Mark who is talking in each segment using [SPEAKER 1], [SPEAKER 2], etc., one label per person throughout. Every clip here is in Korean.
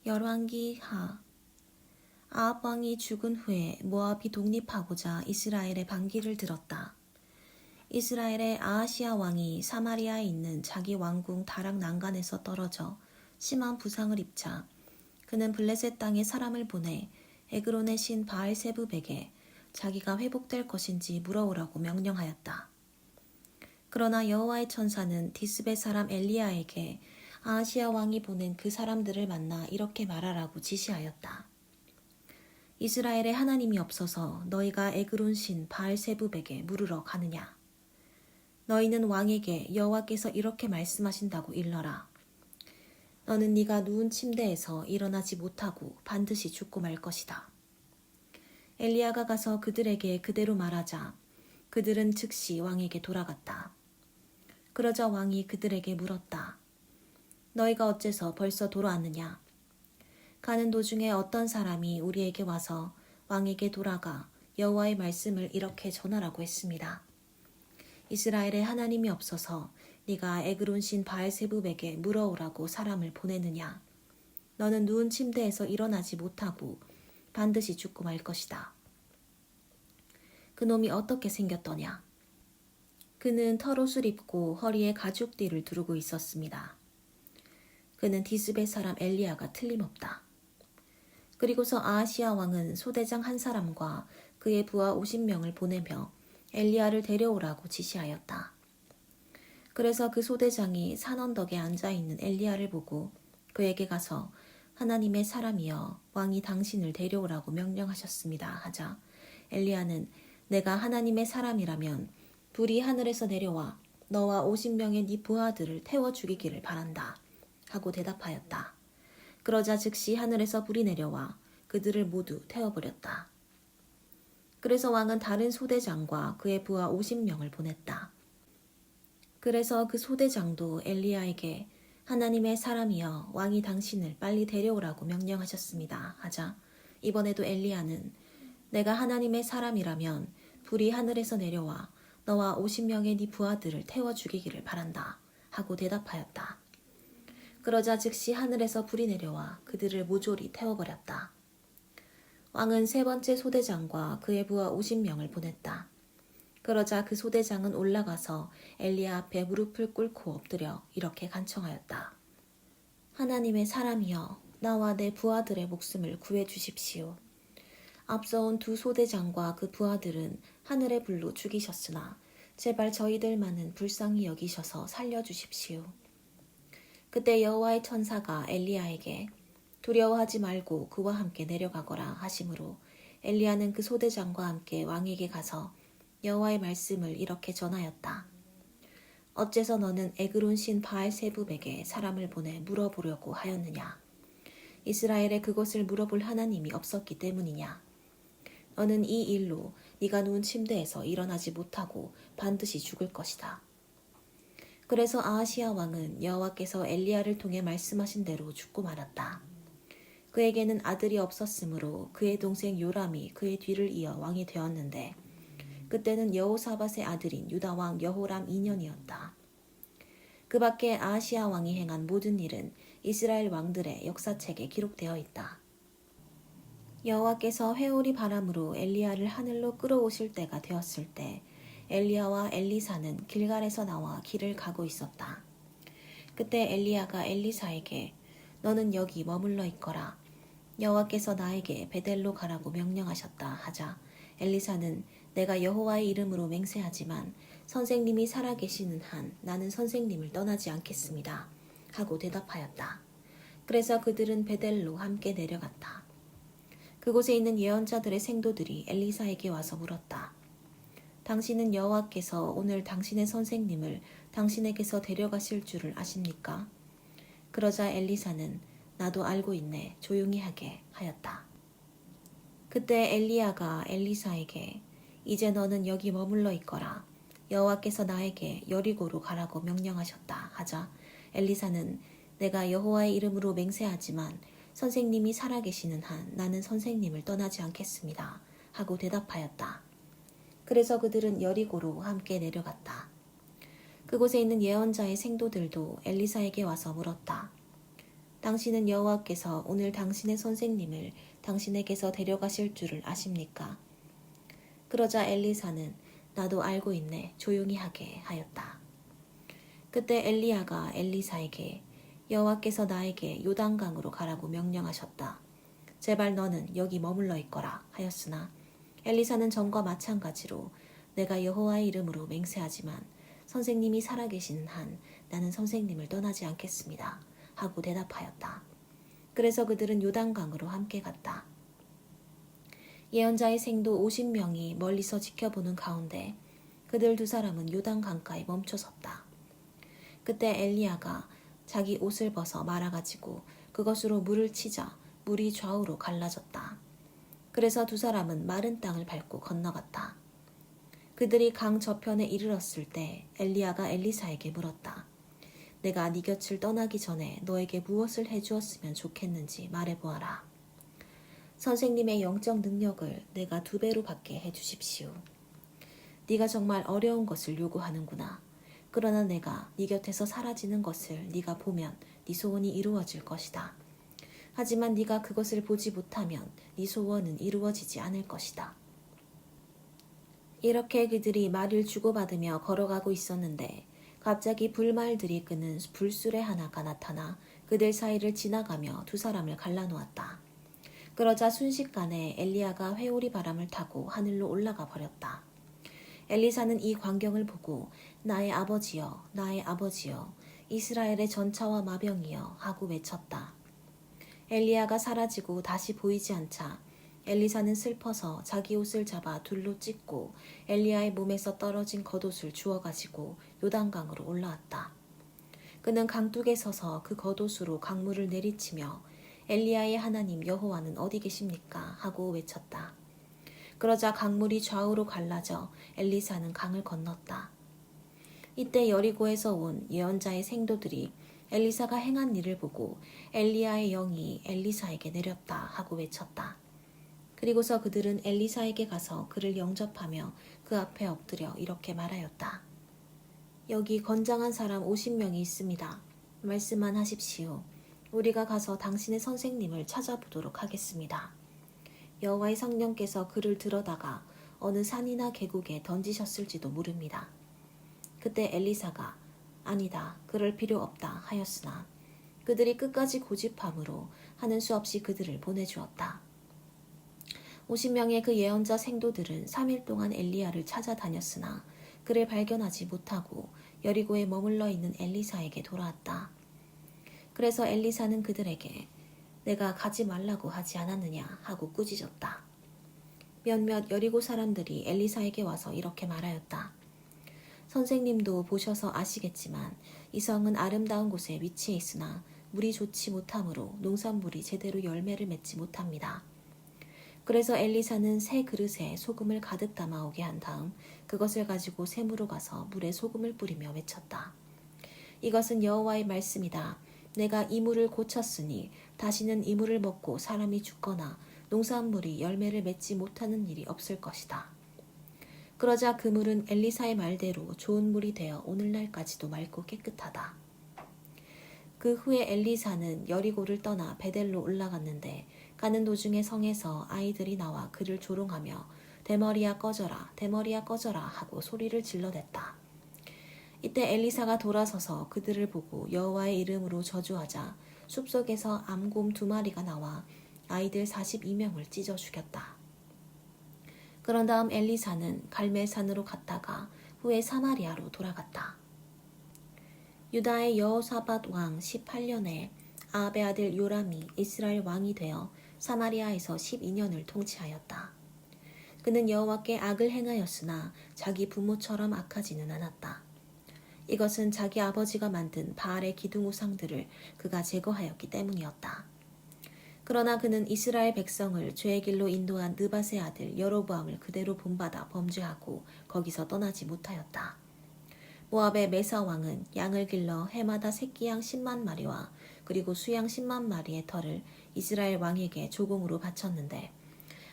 [SPEAKER 1] 열왕기하. 아합 왕이 죽은 후에 모압이 독립하고자 이스라엘의 반기를 들었다. 이스라엘의 아하시야 왕이 사마리아에 있는 자기 왕궁 다락 난간에서 떨어져 심한 부상을 입자 그는 블레셋 땅에 사람을 보내 에그론의 신 바알세붑에게 자기가 회복될 것인지 물어오라고 명령하였다. 그러나 여호와의 천사는 디스베 사람 엘리야에게 아하시야 왕이 보낸 그 사람들을 만나 이렇게 말하라고 지시하였다. 이스라엘의 하나님이 없어서 너희가 에그론 신 바알세붑에게 물으러 가느냐? 너희는 왕에게 여호와께서 이렇게 말씀하신다고 일러라. 너는 네가 누운 침대에서 일어나지 못하고 반드시 죽고 말 것이다. 엘리야가 가서 그들에게 그대로 말하자 그들은 즉시 왕에게 돌아갔다. 그러자 왕이 그들에게 물었다. 너희가 어째서 벌써 돌아왔느냐? 가는 도중에 어떤 사람이 우리에게 와서 왕에게 돌아가 여호와의 말씀을 이렇게 전하라고 했습니다. 이스라엘의 하나님이 없어서 네가 에그론 신 바알세붑에게 물어오라고 사람을 보내느냐? 너는 누운 침대에서 일어나지 못하고 반드시 죽고 말 것이다. 그놈이 어떻게 생겼더냐? 그는 털옷을 입고 허리에 가죽띠를 두르고 있었습니다. 그는 디스베 사람 엘리야가 틀림없다. 그리고서 아하시야 왕은 소대장 한 사람과 그의 부하 50명을 보내며 엘리야를 데려오라고 지시하였다. 그래서 그 소대장이 산 언덕에 앉아있는 엘리야를 보고 그에게 가서 하나님의 사람이여 왕이 당신을 데려오라고 명령하셨습니다 하자 엘리야는 내가 하나님의 사람이라면 불이 하늘에서 내려와 너와 50명의 네 부하들을 태워 죽이기를 바란다 하고 대답하였다. 그러자 즉시 하늘에서 불이 내려와 그들을 모두 태워버렸다. 그래서 왕은 다른 소대장과 그의 부하 50명을 보냈다. 그래서 그 소대장도 엘리야에게 하나님의 사람이여 왕이 당신을 빨리 데려오라고 명령하셨습니다 하자 이번에도 엘리야는 내가 하나님의 사람이라면 불이 하늘에서 내려와 너와 50명의 네 부하들을 태워 죽이기를 바란다 하고 대답하였다. 그러자 즉시 하늘에서 불이 내려와 그들을 모조리 태워버렸다. 왕은 세 번째 소대장과 그의 부하 50명을 보냈다. 그러자 그 소대장은 올라가서 엘리야 앞에 무릎을 꿇고 엎드려 이렇게 간청하였다. 하나님의 사람이여 나와 내 부하들의 목숨을 구해주십시오. 앞서온 두 소대장과 그 부하들은 하늘의 불로 죽이셨으나 제발 저희들만은 불쌍히 여기셔서 살려주십시오. 그때 여호와의 천사가 엘리야에게 두려워하지 말고 그와 함께 내려가거라 하심으로 엘리야는 그 소대장과 함께 왕에게 가서 여호와의 말씀을 이렇게 전하였다. 어째서 너는 에그론 신 바알세붑에게 사람을 보내 물어보려고 하였느냐? 이스라엘에 그것을 물어볼 하나님이 없었기 때문이냐? 너는 이 일로 네가 누운 침대에서 일어나지 못하고 반드시 죽을 것이다. 그래서 아하시야 왕은 여호와께서 엘리야를 통해 말씀하신 대로 죽고 말았다. 그에게는 아들이 없었으므로 그의 동생 요람이 그의 뒤를 이어 왕이 되었는데 그때는 여호사밧의 아들인 유다 왕 여호람 2년이었다. 그 밖에 아하시야 왕이 행한 모든 일은 이스라엘 왕들의 역사책에 기록되어 있다. 여호와께서 회오리 바람으로 엘리야를 하늘로 끌어오실 때가 되었을 때 엘리야와 엘리사는 길갈에서 나와 길을 가고 있었다. 그때 엘리야가 엘리사에게 너는 여기 머물러 있거라. 여호와께서 나에게 베델로 가라고 명령하셨다 하자 엘리사는 내가 여호와의 이름으로 맹세하지만 선생님이 살아계시는 한 나는 선생님을 떠나지 않겠습니다 하고 대답하였다. 그래서 그들은 베델로 함께 내려갔다. 그곳에 있는 예언자들의 생도들이 엘리사에게 와서 물었다. 당신은 여호와께서 오늘 당신의 선생님을 당신에게서 데려가실 줄을 아십니까? 그러자 엘리사는 나도 알고 있네. 조용히 하게 하였다. 그때 엘리야가 엘리사에게 이제 너는 여기 머물러 있거라. 여호와께서 나에게 여리고로 가라고 명령하셨다 하자 엘리사는 내가 여호와의 이름으로 맹세하지만 선생님이 살아계시는 한 나는 선생님을 떠나지 않겠습니다 하고 대답하였다. 그래서 그들은 여리고로 함께 내려갔다. 그곳에 있는 예언자의 생도들도 엘리사에게 와서 물었다. 당신은 여호와께서 오늘 당신의 선생님을 당신에게서 데려가실 줄을 아십니까? 그러자 엘리사는 나도 알고 있네. 조용히 하게 하였다. 그때 엘리야가 엘리사에게 여호와께서 나에게 요단강으로 가라고 명령하셨다. 제발 너는 여기 머물러 있거라 하였으나 엘리사는 전과 마찬가지로 내가 여호와의 이름으로 맹세하지만 선생님이 살아계신 한 나는 선생님을 떠나지 않겠습니다 하고 대답하였다. 그래서 그들은 요단강으로 함께 갔다. 예언자의 생도 50명이 멀리서 지켜보는 가운데 그들 두 사람은 요단강가에 멈춰 섰다. 그때 엘리야가 자기 옷을 벗어 말아가지고 그것으로 물을 치자 물이 좌우로 갈라졌다. 그래서 두 사람은 마른 땅을 밟고 건너갔다. 그들이 강 저편에 이르렀을 때 엘리야가 엘리사에게 물었다. 내가 네 곁을 떠나기 전에 너에게 무엇을 해주었으면 좋겠는지 말해보아라. 선생님의 영적 능력을 내가 2배로 받게 해주십시오. 네가 정말 어려운 것을 요구하는구나. 그러나 내가 네 곁에서 사라지는 것을 네가 보면 네 소원이 이루어질 것이다. 하지만 네가 그것을 보지 못하면 네 소원은 이루어지지 않을 것이다. 이렇게 그들이 말을 주고받으며 걸어가고 있었는데 갑자기 불말들이 끄는 불수레 하나가 나타나 그들 사이를 지나가며 두 사람을 갈라놓았다. 그러자 순식간에 엘리야가 회오리 바람을 타고 하늘로 올라가 버렸다. 엘리사는 이 광경을 보고 나의 아버지여, 나의 아버지여, 이스라엘의 전차와 마병이여 하고 외쳤다. 엘리야가 사라지고 다시 보이지 않자 엘리사는 슬퍼서 자기 옷을 잡아 둘로 찢고 엘리야의 몸에서 떨어진 겉옷을 주워가지고 요단강으로 올라왔다. 그는 강둑에 서서 그 겉옷으로 강물을 내리치며 엘리야의 하나님 여호와는 어디 계십니까? 하고 외쳤다. 그러자 강물이 좌우로 갈라져 엘리사는 강을 건넜다. 이때 여리고에서 온 예언자의 생도들이 엘리사가 행한 일을 보고 엘리야의 영이 엘리사에게 내렸다 하고 외쳤다. 그리고서 그들은 엘리사에게 가서 그를 영접하며 그 앞에 엎드려 이렇게 말하였다. 여기 건장한 사람 50명이 있습니다. 말씀만 하십시오. 우리가 가서 당신의 선생님을 찾아보도록 하겠습니다. 여호와의 성령께서 그를 들어다가 어느 산이나 계곡에 던지셨을지도 모릅니다. 그때 엘리사가 아니다, 그럴 필요 없다 하였으나 그들이 끝까지 고집함으로 하는 수 없이 그들을 보내주었다. 50명의 그 예언자 생도들은 3일 동안 엘리야를 찾아다녔으나 그를 발견하지 못하고 여리고에 머물러 있는 엘리사에게 돌아왔다. 그래서 엘리사는 그들에게 내가 가지 말라고 하지 않았느냐 하고 꾸짖었다. 몇몇 여리고 사람들이 엘리사에게 와서 이렇게 말하였다. 선생님도 보셔서 아시겠지만 이 성은 아름다운 곳에 위치해 있으나 물이 좋지 못하므로 농산물이 제대로 열매를 맺지 못합니다. 그래서 엘리사는 새 그릇에 소금을 가득 담아오게 한 다음 그것을 가지고 샘으로 가서 물에 소금을 뿌리며 외쳤다. 이것은 여호와의 말씀이다. 내가 이 물을 고쳤으니 다시는 이 물을 먹고 사람이 죽거나 농산물이 열매를 맺지 못하는 일이 없을 것이다. 그러자 그 물은 엘리사의 말대로 좋은 물이 되어 오늘날까지도 맑고 깨끗하다. 그 후에 엘리사는 여리고를 떠나 베델로 올라갔는데 가는 도중에 성에서 아이들이 나와 그를 조롱하며 대머리야 꺼져라, 대머리야 꺼져라 하고 소리를 질러댔다. 이때 엘리사가 돌아서서 그들을 보고 여호와의 이름으로 저주하자 숲속에서 암곰 2마리가 나와 아이들 42명을 찢어 죽였다. 그런 다음 엘리사는 갈멜산으로 갔다가 후에 사마리아로 돌아갔다. 유다의 여호사밧 왕 18년에 아합의 아들 요람이 이스라엘 왕이 되어 사마리아에서 12년을 통치하였다. 그는 여호와께 악을 행하였으나 자기 부모처럼 악하지는 않았다. 이것은 자기 아버지가 만든 바알의 기둥 우상들을 그가 제거하였기 때문이었다. 그러나 그는 이스라엘 백성을 죄의 길로 인도한 느밧의 아들 여로보암을 그대로 본받아 범죄하고 거기서 떠나지 못하였다. 모압의 메사 왕은 양을 길러 해마다 새끼양 10만 마리와 그리고 수양 10만 마리의 털을 이스라엘 왕에게 조공으로 바쳤는데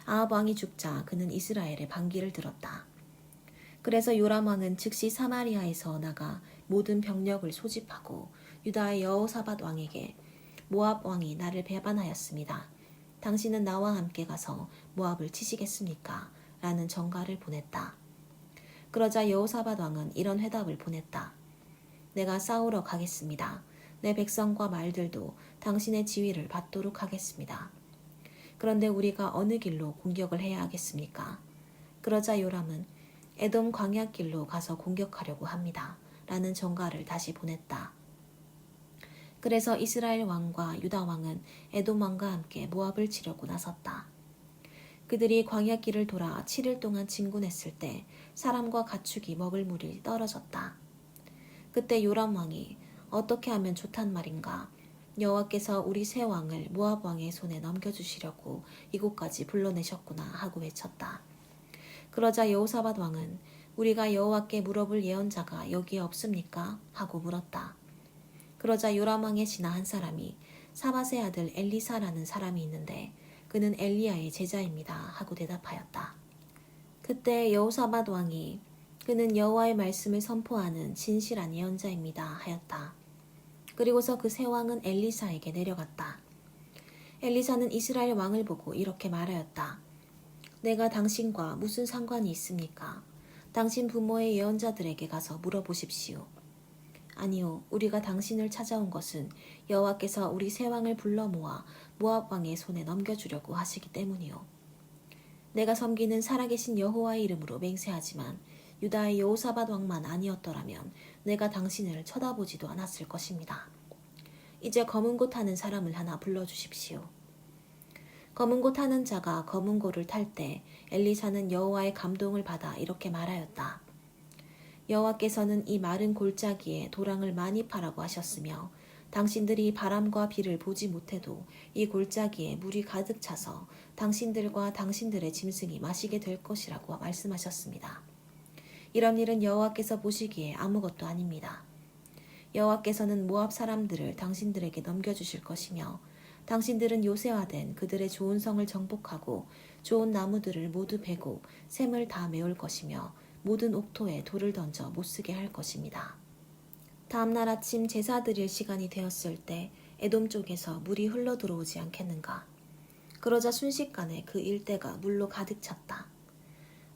[SPEAKER 1] 아합 왕이 죽자 그는 이스라엘의 반기를 들었다. 그래서 요람 왕은 즉시 사마리아에서 나가 모든 병력을 소집하고 유다의 여호사밧 왕에게 모압 왕이 나를 배반하였습니다. 당신은 나와 함께 가서 모압을 치시겠습니까? 라는 전가를 보냈다. 그러자 여호사밧 왕은 이런 회답을 보냈다. 내가 싸우러 가겠습니다. 내 백성과 말들도 당신의 지휘를 받도록 하겠습니다. 그런데 우리가 어느 길로 공격을 해야 하겠습니까? 그러자 요람은 에돔 광야길로 가서 공격하려고 합니다. 라는 전가를 다시 보냈다. 그래서 이스라엘 왕과 유다 왕은 에돔 왕과 함께 모압을 치려고 나섰다. 그들이 광야길을 돌아 7일 동안 진군했을 때 사람과 가축이 먹을 물이 떨어졌다. 그때 요람 왕이 어떻게 하면 좋단 말인가? 여호와께서 우리 새 왕을 모압 왕의 손에 넘겨주시려고 이곳까지 불러내셨구나 하고 외쳤다. 그러자 여호사밧 왕은 우리가 여호와께 물어볼 예언자가 여기에 없습니까? 하고 물었다. 그러자 요람 왕의 신하 한 사람이 사밧의 아들 엘리사라는 사람이 있는데 그는 엘리야의 제자입니다 하고 대답하였다. 그때 여호사밧 왕이 그는 여호와의 말씀을 선포하는 진실한 예언자입니다 하였다. 그리고서 그 새 왕은 엘리사에게 내려갔다. 엘리사는 이스라엘 왕을 보고 이렇게 말하였다. 내가 당신과 무슨 상관이 있습니까? 당신 부모의 예언자들에게 가서 물어보십시오. 아니요, 우리가 당신을 찾아온 것은 여호와께서 우리 새 왕을 불러 모아 모압 왕의 손에 넘겨주려고 하시기 때문이요. 내가 섬기는 살아계신 여호와의 이름으로 맹세하지만 유다의 여호사밧 왕만 아니었더라면 내가 당신을 쳐다보지도 않았을 것입니다. 이제 검은 고 타는 사람을 하나 불러주십시오. 검은 고 타는 자가 검은 고를 탈 때 엘리사는 여호와의 감동을 받아 이렇게 말하였다. 여호와께서는 이 마른 골짜기에 도랑을 많이 파라고 하셨으며 당신들이 바람과 비를 보지 못해도 이 골짜기에 물이 가득 차서 당신들과 당신들의 짐승이 마시게 될 것이라고 말씀하셨습니다. 이런 일은 여호와께서 보시기에 아무것도 아닙니다. 여호와께서는 모압 사람들을 당신들에게 넘겨주실 것이며 당신들은 요새화된 그들의 좋은 성을 정복하고 좋은 나무들을 모두 베고 샘을 다 메울 것이며 모든 옥토에 돌을 던져 못쓰게 할 것입니다. 다음 날 아침 제사 드릴 시간이 되었을 때 에돔 쪽에서 물이 흘러 들어오지 않겠는가. 그러자 순식간에 그 일대가 물로 가득 찼다.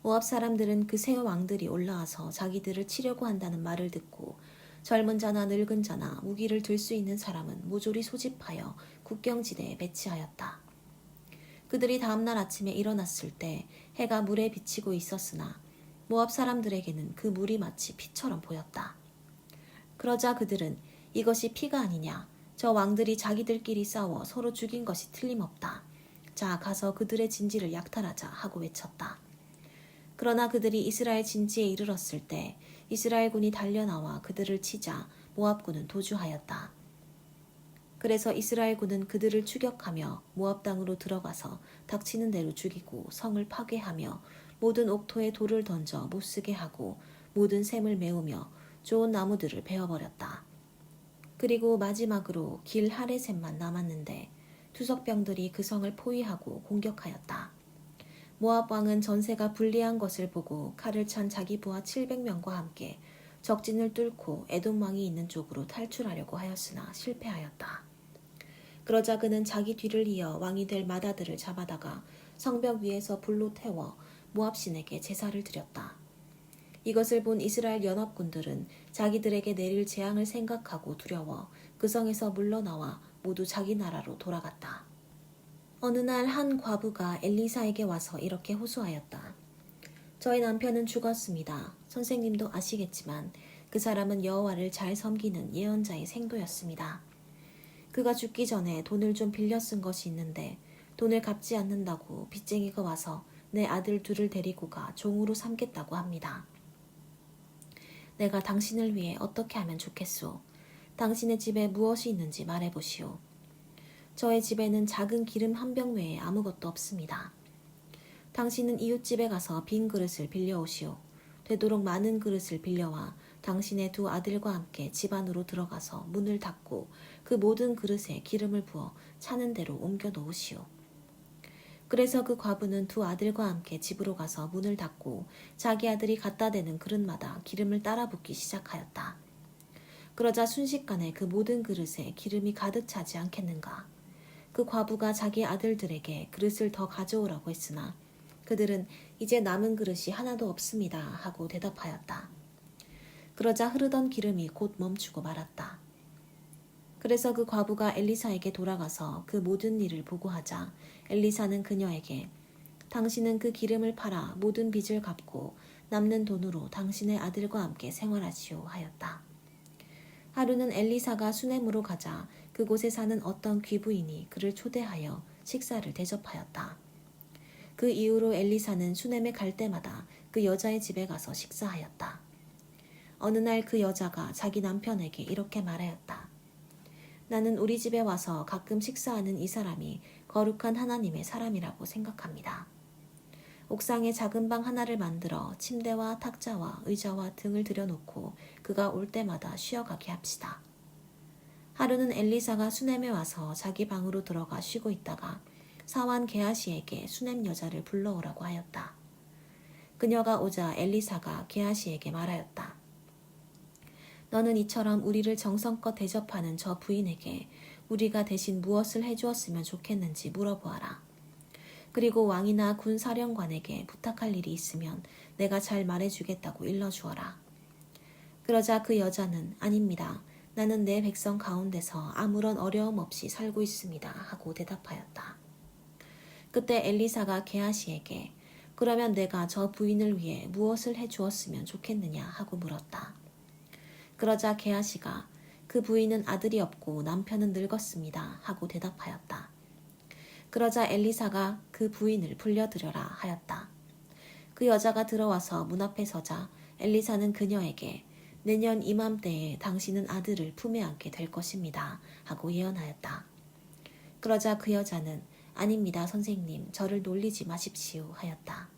[SPEAKER 1] 모압 사람들은 그 세 왕들이 올라와서 자기들을 치려고 한다는 말을 듣고 젊은 자나 늙은 자나 무기를 들 수 있는 사람은 모조리 소집하여 국경지대에 배치하였다. 그들이 다음날 아침에 일어났을 때 해가 물에 비치고 있었으나 모압 사람들에게는 그 물이 마치 피처럼 보였다. 그러자 그들은 이것이 피가 아니냐. 저 왕들이 자기들끼리 싸워 서로 죽인 것이 틀림없다. 자, 가서 그들의 진지를 약탈하자 하고 외쳤다. 그러나 그들이 이스라엘 진지에 이르렀을 때 이스라엘군이 달려나와 그들을 치자 모압군은 도주하였다. 그래서 이스라엘군은 그들을 추격하며 모압 땅으로 들어가서 닥치는 대로 죽이고 성을 파괴하며 모든 옥토에 돌을 던져 못쓰게 하고 모든 샘을 메우며 좋은 나무들을 베어버렸다. 그리고 마지막으로 길 하레셋만 남았는데 투석병들이 그 성을 포위하고 공격하였다. 모압 왕은 전세가 불리한 것을 보고 칼을 찬 자기 부하 700명과 함께 적진을 뚫고 에돔 왕이 있는 쪽으로 탈출하려고 하였으나 실패하였다. 그러자 그는 자기 뒤를 이어 왕이 될 마다들을 잡아다가 성벽 위에서 불로 태워 모압 신에게 제사를 드렸다. 이것을 본 이스라엘 연합군들은 자기들에게 내릴 재앙을 생각하고 두려워 그 성에서 물러나와 모두 자기 나라로 돌아갔다. 어느 날 한 과부가 엘리사에게 와서 이렇게 호소하였다. 저희 남편은 죽었습니다. 선생님도 아시겠지만 그 사람은 여호와를 잘 섬기는 예언자의 생도였습니다. 그가 죽기 전에 돈을 좀 빌려 쓴 것이 있는데 돈을 갚지 않는다고 빚쟁이가 와서 내 아들 둘을 데리고 가 종으로 삼겠다고 합니다. 내가 당신을 위해 어떻게 하면 좋겠소? 당신의 집에 무엇이 있는지 말해보시오. 저의 집에는 작은 기름 한 병 외에 아무것도 없습니다. 당신은 이웃집에 가서 빈 그릇을 빌려오시오. 되도록 많은 그릇을 빌려와 당신의 두 아들과 함께 집 안으로 들어가서 문을 닫고 그 모든 그릇에 기름을 부어 차는 대로 옮겨 놓으시오. 그래서 그 과부는 두 아들과 함께 집으로 가서 문을 닫고 자기 아들이 갖다 대는 그릇마다 기름을 따라 붓기 시작하였다. 그러자 순식간에 그 모든 그릇에 기름이 가득 차지 않겠는가. 그 과부가 자기 아들들에게 그릇을 더 가져오라고 했으나 그들은 이제 남은 그릇이 하나도 없습니다 하고 대답하였다. 그러자 흐르던 기름이 곧 멈추고 말았다. 그래서 그 과부가 엘리사에게 돌아가서 그 모든 일을 보고하자 엘리사는 그녀에게 당신은 그 기름을 팔아 모든 빚을 갚고 남는 돈으로 당신의 아들과 함께 생활하시오 하였다. 하루는 엘리사가 수넴으로 가자 그곳에 사는 어떤 귀부인이 그를 초대하여 식사를 대접하였다. 그 이후로 엘리사는 수넴에 갈 때마다 그 여자의 집에 가서 식사하였다. 어느 날 그 여자가 자기 남편에게 이렇게 말하였다. 나는 우리 집에 와서 가끔 식사하는 이 사람이 거룩한 하나님의 사람이라고 생각합니다. 옥상에 작은 방 하나를 만들어 침대와 탁자와 의자와 등을 들여놓고 그가 올 때마다 쉬어가게 합시다. 하루는 엘리사가 수넴에 와서 자기 방으로 들어가 쉬고 있다가 사환 게하시에게 수넴 여자를 불러오라고 하였다. 그녀가 오자 엘리사가 게하시에게 말하였다. 너는 이처럼 우리를 정성껏 대접하는 저 부인에게 우리가 대신 무엇을 해주었으면 좋겠는지 물어보아라. 그리고 왕이나 군 사령관에게 부탁할 일이 있으면 내가 잘 말해주겠다고 일러주어라. 그러자 그 여자는 아닙니다. 나는 내 백성 가운데서 아무런 어려움 없이 살고 있습니다. 하고 대답하였다. 그때 엘리사가 게하시에게 그러면 내가 저 부인을 위해 무엇을 해주었으면 좋겠느냐 하고 물었다. 그러자 게하시가 그 부인은 아들이 없고 남편은 늙었습니다. 하고 대답하였다. 그러자 엘리사가 그 부인을 불려들여라 하였다. 그 여자가 들어와서 문 앞에 서자 엘리사는 그녀에게 내년 이맘때에 당신은 아들을 품에 안게 될 것입니다. 하고 예언하였다. 그러자 그 여자는 아닙니다 선생님 저를 놀리지 마십시오 하였다.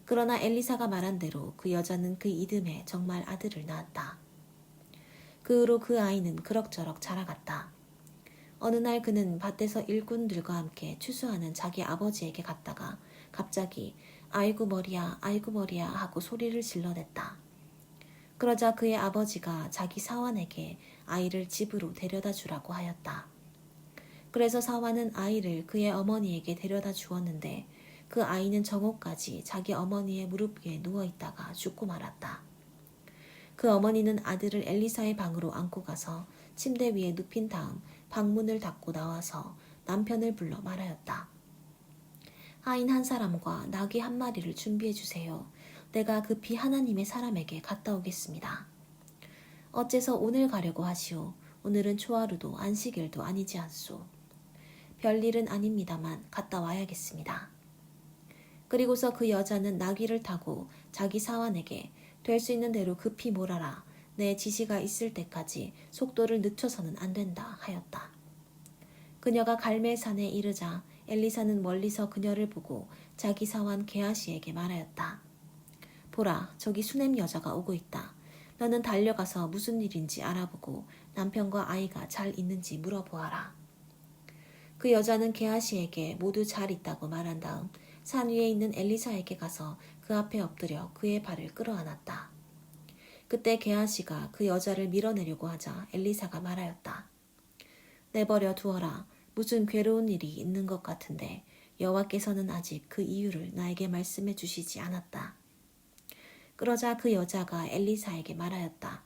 [SPEAKER 1] 그러나 엘리사가 말한 대로 그 여자는 그 이듬해 정말 아들을 낳았다. 그 후로 그 아이는 그럭저럭 자라갔다. 어느 날 그는 밭에서 일꾼들과 함께 추수하는 자기 아버지에게 갔다가 갑자기 아이고 머리야 하고 소리를 질러댔다. 그러자 그의 아버지가 자기 사환에게 아이를 집으로 데려다 주라고 하였다. 그래서 사환은 아이를 그의 어머니에게 데려다 주었는데 그 아이는 정오까지 자기 어머니의 무릎 위에 누워있다가 죽고 말았다. 그 어머니는 아들을 엘리사의 방으로 안고 가서 침대 위에 눕힌 다음 방문을 닫고 나와서 남편을 불러 말하였다. 하인 한 사람과 나귀 한 마리를 준비해 주세요. 내가 급히 하나님의 사람에게 갔다 오겠습니다. 어째서 오늘 가려고 하시오. 오늘은 초하루도 안식일도 아니지 않소. 별일은 아닙니다만 갔다 와야겠습니다. 그리고서 그 여자는 나귀를 타고 자기 사환에게 될 수 있는 대로 급히 몰아라. 내 지시가 있을 때까지 속도를 늦춰서는 안 된다 하였다. 그녀가 갈멜산에 이르자 엘리사는 멀리서 그녀를 보고 자기 사환 게하시에게 말하였다. 보라, 저기 수넴 여자가 오고 있다. 너는 달려가서 무슨 일인지 알아보고 남편과 아이가 잘 있는지 물어보아라. 그 여자는 게하시에게 모두 잘 있다고 말한 다음 산 위에 있는 엘리사에게 가서 그 앞에 엎드려 그의 발을 끌어안았다. 그때 게하시가 그 여자를 밀어내려고 하자 엘리사가 말하였다. 내버려 두어라. 무슨 괴로운 일이 있는 것 같은데 여호와께서는 아직 그 이유를 나에게 말씀해 주시지 않았다. 그러자 그 여자가 엘리사에게 말하였다.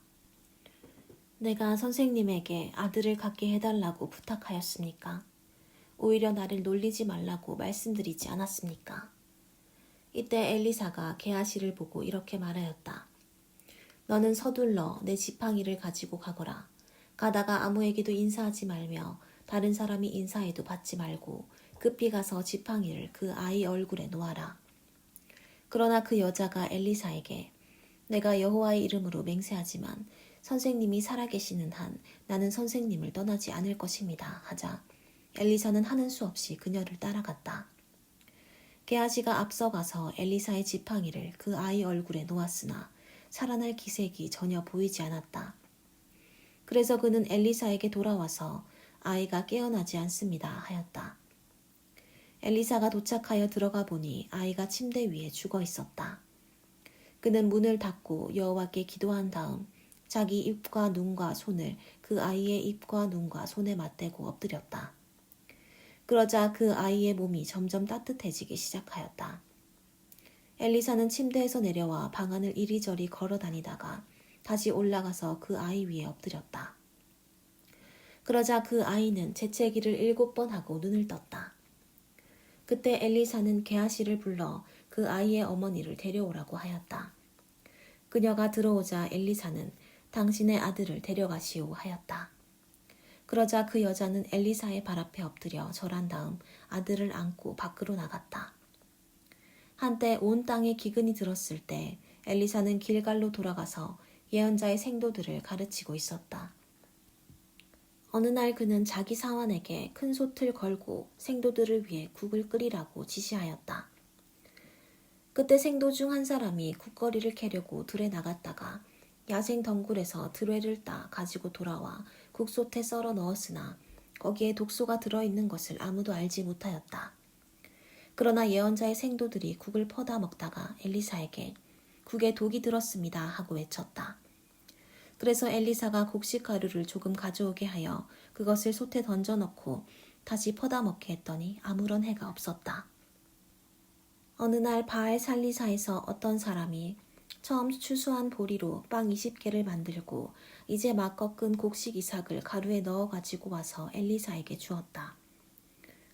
[SPEAKER 1] 내가 선생님에게 아들을 갖게 해달라고 부탁하였습니까? 오히려 나를 놀리지 말라고 말씀드리지 않았습니까? 이때 엘리사가 게하시를 보고 이렇게 말하였다. 너는 서둘러 내 지팡이를 가지고 가거라. 가다가 아무에게도 인사하지 말며 다른 사람이 인사해도 받지 말고 급히 가서 지팡이를 그 아이 얼굴에 놓아라. 그러나 그 여자가 엘리사에게 내가 여호와의 이름으로 맹세하지만 선생님이 살아계시는 한 나는 선생님을 떠나지 않을 것입니다 하자 엘리사는 하는 수 없이 그녀를 따라갔다. 게하시가 앞서가서 엘리사의 지팡이를 그 아이 얼굴에 놓았으나 살아날 기색이 전혀 보이지 않았다. 그래서 그는 엘리사에게 돌아와서 아이가 깨어나지 않습니다 하였다. 엘리사가 도착하여 들어가 보니 아이가 침대 위에 죽어 있었다. 그는 문을 닫고 여호와께 기도한 다음 자기 입과 눈과 손을 그 아이의 입과 눈과 손에 맞대고 엎드렸다. 그러자 그 아이의 몸이 점점 따뜻해지기 시작하였다. 엘리사는 침대에서 내려와 방안을 이리저리 걸어 다니다가 다시 올라가서 그 아이 위에 엎드렸다. 그러자 그 아이는 재채기를 7번 하고 눈을 떴다. 그때 엘리사는 게하시를 불러 그 아이의 어머니를 데려오라고 하였다. 그녀가 들어오자 엘리사는 당신의 아들을 데려가시오 하였다. 그러자 그 여자는 엘리사의 발 앞에 엎드려 절한 다음 아들을 안고 밖으로 나갔다. 한때 온 땅에 기근이 들었을 때 엘리사는 길갈로 돌아가서 예언자의 생도들을 가르치고 있었다. 어느 날 그는 자기 사환에게 큰 솥을 걸고 생도들을 위해 국을 끓이라고 지시하였다. 그때 생도 중 한 사람이 국거리를 캐려고 들에 나갔다가 야생 덩굴에서 드레를 따 가지고 돌아와 국솥에 썰어 넣었으나 거기에 독소가 들어있는 것을 아무도 알지 못하였다. 그러나 예언자의 생도들이 국을 퍼다 먹다가 엘리사에게 국에 독이 들었습니다 하고 외쳤다. 그래서 엘리사가 곡식가루를 조금 가져오게 하여 그것을 솥에 던져넣고 다시 퍼다 먹게 했더니 아무런 해가 없었다. 어느 날 바알 살리사에서 어떤 사람이 처음 추수한 보리로 빵 20개를 만들고 이제 막 꺾은 곡식 이삭을 가루에 넣어 가지고 와서 엘리사에게 주었다.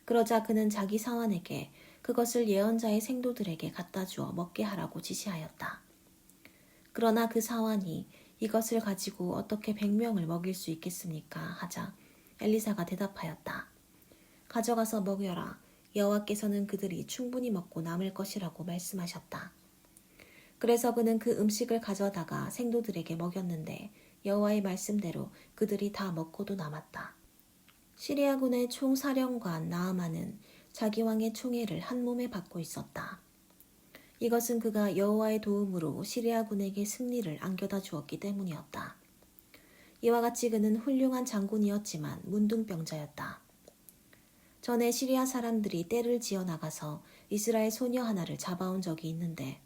[SPEAKER 1] 그러자 그는 자기 사환에게 그것을 예언자의 생도들에게 갖다 주어 먹게 하라고 지시하였다. 그러나 그 사환이 이것을 가지고 어떻게 100명을 먹일 수 있겠습니까? 하자 엘리사가 대답하였다. 가져가서 먹여라. 여호와께서는 그들이 충분히 먹고 남을 것이라고 말씀하셨다. 그래서 그는 그 음식을 가져다가 생도들에게 먹였는데 여호와의 말씀대로 그들이 다 먹고도 남았다. 시리아군의 총사령관 나아만은 자기 왕의 총애를 한 몸에 받고 있었다. 이것은 그가 여호와의 도움으로 시리아군에게 승리를 안겨다 주었기 때문이었다. 이와 같이 그는 훌륭한 장군이었지만 문둥병자였다. 전에 시리아 사람들이 떼를 지어 나가서 이스라엘 소녀 하나를 잡아온 적이 있는데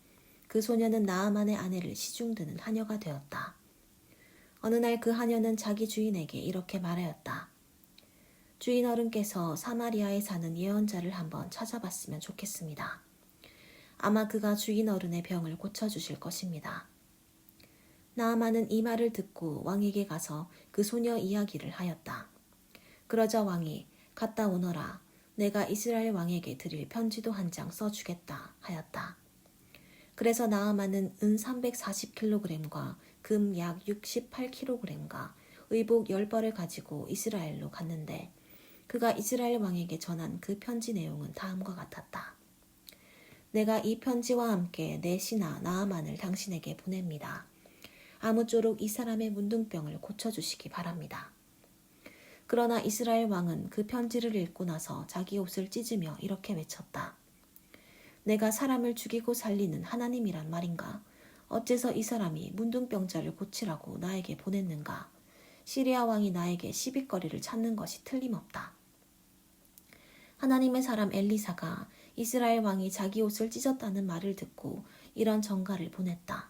[SPEAKER 1] 그 소녀는 나아만의 아내를 시중드는 하녀가 되었다. 어느 날 그 하녀는 자기 주인에게 이렇게 말하였다. 주인 어른께서 사마리아에 사는 예언자를 한번 찾아봤으면 좋겠습니다. 아마 그가 주인 어른의 병을 고쳐주실 것입니다. 나아만은 이 말을 듣고 왕에게 가서 그 소녀 이야기를 하였다. 그러자 왕이 갔다 오너라. 내가 이스라엘 왕에게 드릴 편지도 한 장 써주겠다 하였다. 그래서 나아만은 은 340kg과 금 약 68kg과 의복 10벌을 가지고 이스라엘로 갔는데 그가 이스라엘 왕에게 전한 그 편지 내용은 다음과 같았다. 내가 이 편지와 함께 내 신하 나아만을 당신에게 보냅니다. 아무쪼록 이 사람의 문둥병을 고쳐주시기 바랍니다. 그러나 이스라엘 왕은 그 편지를 읽고 나서 자기 옷을 찢으며 이렇게 외쳤다. 내가 사람을 죽이고 살리는 하나님이란 말인가? 어째서 이 사람이 문둥병자를 고치라고 나에게 보냈는가? 시리아 왕이 나에게 시비거리를 찾는 것이 틀림없다. 하나님의 사람 엘리사가 이스라엘 왕이 자기 옷을 찢었다는 말을 듣고 이런 전가를 보냈다.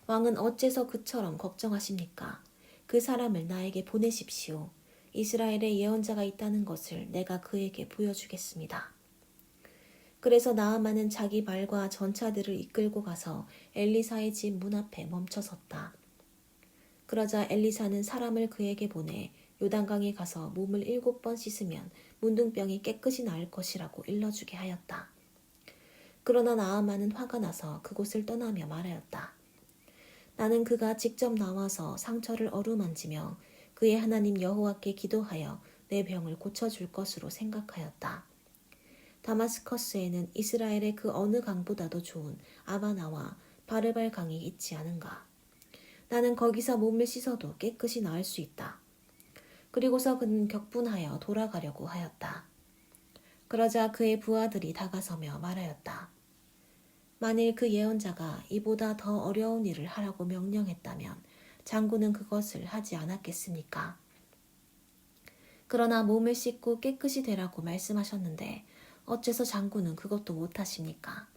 [SPEAKER 1] 왕은 어째서 그처럼 걱정하십니까? 그 사람을 나에게 보내십시오. 이스라엘에 예언자가 있다는 것을 내가 그에게 보여주겠습니다. 그래서 나아만은 자기 말과 전차들을 이끌고 가서 엘리사의 집 문 앞에 멈춰섰다. 그러자 엘리사는 사람을 그에게 보내 요단강에 가서 몸을 7번 씻으면 문둥병이 깨끗이 나을 것이라고 일러주게 하였다. 그러나 나아만은 화가 나서 그곳을 떠나며 말하였다. 나는 그가 직접 나와서 상처를 어루만지며 그의 하나님 여호와께 기도하여 내 병을 고쳐줄 것으로 생각하였다. 다마스커스에는 이스라엘의 그 어느 강보다도 좋은 아바나와 바르발 강이 있지 않은가. 나는 거기서 몸을 씻어도 깨끗이 나을 수 있다. 그리고서 그는 격분하여 돌아가려고 하였다. 그러자 그의 부하들이 다가서며 말하였다. 만일 그 예언자가 이보다 더 어려운 일을 하라고 명령했다면 장군은 그것을 하지 않았겠습니까? 그러나 몸을 씻고 깨끗이 되라고 말씀하셨는데 어째서 장군은 그것도 못하십니까?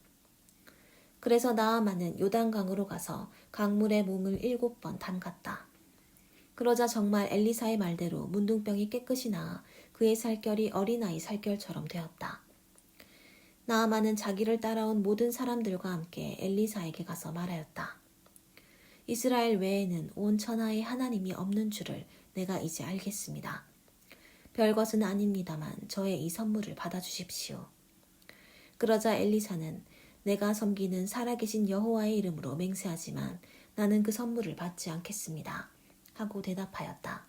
[SPEAKER 1] 그래서 나아만은 요단강으로 가서 강물에 몸을 7번 담갔다. 그러자 정말 엘리사의 말대로 문둥병이 깨끗이 나아 그의 살결이 어린아이 살결처럼 되었다. 나아만은 자기를 따라온 모든 사람들과 함께 엘리사에게 가서 말하였다. 이스라엘 외에는 온 천하에 하나님이 없는 줄을 내가 이제 알겠습니다. 별것은 아닙니다만 저의 이 선물을 받아주십시오. 그러자 엘리사는 내가 섬기는 살아계신 여호와의 이름으로 맹세하지만 나는 그 선물을 받지 않겠습니다. 하고 대답하였다.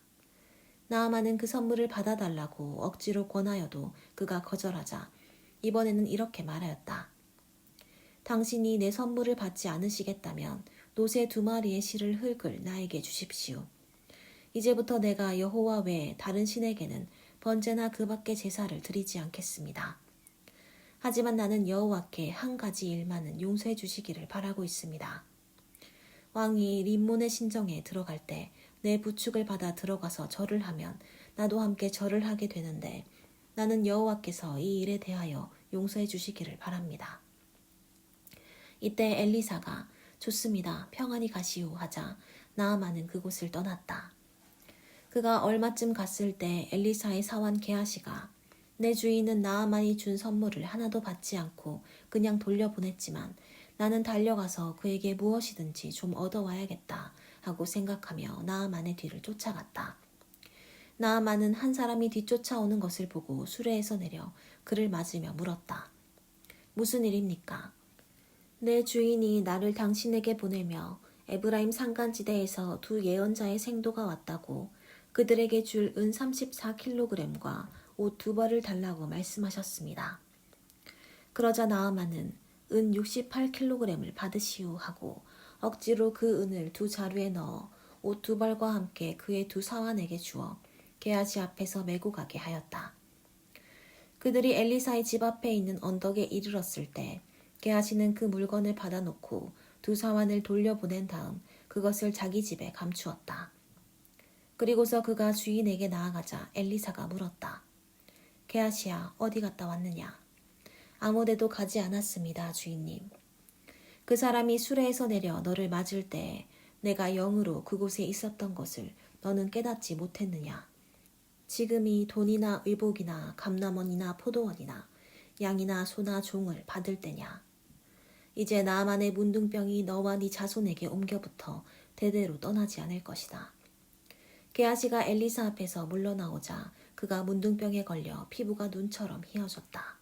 [SPEAKER 1] 나아만은 그 선물을 받아달라고 억지로 권하여도 그가 거절하자 이번에는 이렇게 말하였다. 당신이 내 선물을 받지 않으시겠다면 노새 2마리의 실을 흙을 나에게 주십시오. 이제부터 내가 여호와 외에 다른 신에게는 번제나 그 밖의 제사를 드리지 않겠습니다. 하지만 나는 여호와께 한 가지 일만은 용서해 주시기를 바라고 있습니다. 왕이 림몬의 신정에 들어갈 때 내 부축을 받아 들어가서 절을 하면 나도 함께 절을 하게 되는데 나는 여호와께서 이 일에 대하여 용서해 주시기를 바랍니다. 이때 엘리사가 좋습니다. 평안히 가시오 하자 나아만은 그곳을 떠났다. 그가 얼마쯤 갔을 때 엘리사의 사환 게하시가 내 주인은 나아만이 준 선물을 하나도 받지 않고 그냥 돌려보냈지만 나는 달려가서 그에게 무엇이든지 좀 얻어와야겠다 하고 생각하며 나아만의 뒤를 쫓아갔다. 나아만은 한 사람이 뒤쫓아오는 것을 보고 수레에서 내려 그를 맞으며 물었다. 무슨 일입니까? 내 주인이 나를 당신에게 보내며 에브라임 산간지대에서 2 예언자의 생도가 왔다고 그들에게 줄 은 34kg과 옷 2벌을 달라고 말씀하셨습니다. 그러자 나아만은 은 68kg을 받으시오 하고 억지로 그 은을 2 자루에 넣어 옷 2벌과 함께 그의 2 사환에게 주어 게하시 앞에서 메고 가게 하였다. 그들이 엘리사의 집 앞에 있는 언덕에 이르렀을 때 게하시는 그 물건을 받아놓고 2 사환을 돌려보낸 다음 그것을 자기 집에 감추었다. 그리고서 그가 주인에게 나아가자 엘리사가 물었다. 게하시야 어디 갔다 왔느냐? 아무데도 가지 않았습니다, 주인님. 그 사람이 수레에서 내려 너를 맞을 때 내가 영으로 그곳에 있었던 것을 너는 깨닫지 못했느냐? 지금이 돈이나 의복이나 감람원이나 포도원이나 양이나 소나 종을 받을 때냐? 이제 나만의 문둥병이 너와 네 자손에게 옮겨붙어 대대로 떠나지 않을 것이다. 게하시가 엘리사 앞에서 물러나오자 그가 문둥병에 걸려 피부가 눈처럼 휘어졌다.